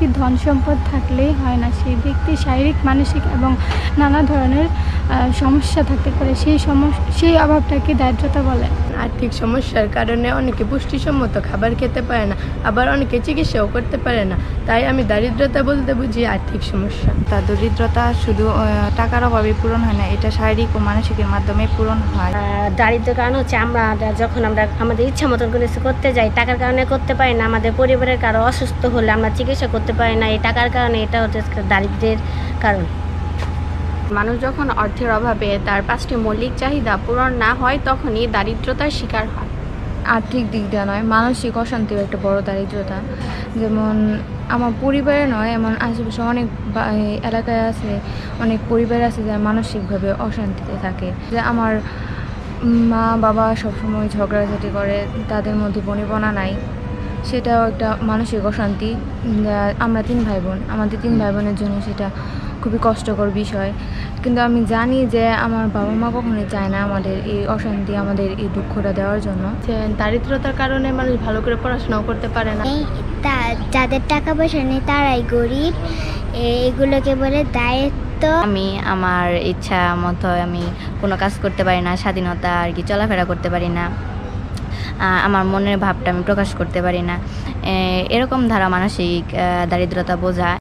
ব্যক্তির ধন সম্পদ থাকলেই হয় না, সেই ব্যক্তির শারীরিক, মানসিক এবং নানা ধরনের সমস্যা থাকতে পারে। সেই অভাবটাকে দারিদ্রতা বলে। আর্থিক সমস্যার কারণে অনেকে পুষ্টিসম্মত খাবার খেতে পারে না, আবার অনেকে চিকিৎসাও করতে পারে না। তাই আমি দারিদ্রতা বলতে বুঝি আর্থিক সমস্যা। দরিদ্রতা শুধু টাকার অভাবে পূরণ হয় না, এটা শারীরিক ও মানসিকের মাধ্যমে পূরণ হয়। দারিদ্র্যের কারণ হচ্ছে আমরা যখন আমাদের ইচ্ছা মতন করে কিছু করতে যাই, টাকার কারণে করতে পারি না। আমাদের পরিবারের কারো অসুস্থ হলে আমরা চিকিৎসা করতে পারি না, এই টাকার কারণে। এটা হচ্ছে দারিদ্র্যের কারণ। মানুষ যখন অর্থের অভাবে তার 5টি মৌলিক চাহিদা পূরণ না হয়, তখনই দারিদ্রতার শিকার হয়। আর্থিক দিকটা নয়, মানসিক অশান্তিও একটা বড় দারিদ্রতা। যেমন আমার পরিবারে নয়, এমন আশেপাশে অনেক এলাকায় আছে, অনেক পরিবার আছে যারা মানসিকভাবে অশান্তিতে থাকে। যে আমার মা বাবা সবসময় ঝগড়াঝাটি করে, তাদের মধ্যে বনিবনা নাই, সেটাও একটা মানসিক অশান্তি। আমরা 3 ভাই বোন, আমাদের 3 ভাই বোনের জন্য সেটা খুবই কষ্টকর বিষয়। কিন্তু আমি জানি যে আমার বাবা মা কখনোই চায় না আমাদের এই অশান্তি, আমাদের এই দুঃখটা দেওয়ার জন্য। যে দারিদ্রতার কারণে মানুষ ভালো করে পড়াশোনাও করতে পারে না। যাদের টাকা পয়সা নেই তারাই গরিব, এগুলোকে বলে দায়িত্ব। আমি আমার ইচ্ছা মতো আমি কোনো কাজ করতে পারি না, স্বাধীনতা আর কি চলাফেরা করতে পারি না, আমার মনের ভাবটা আমি প্রকাশ করতে পারি না। এরকম ধারা মানসিক দারিদ্রতা বোঝায়।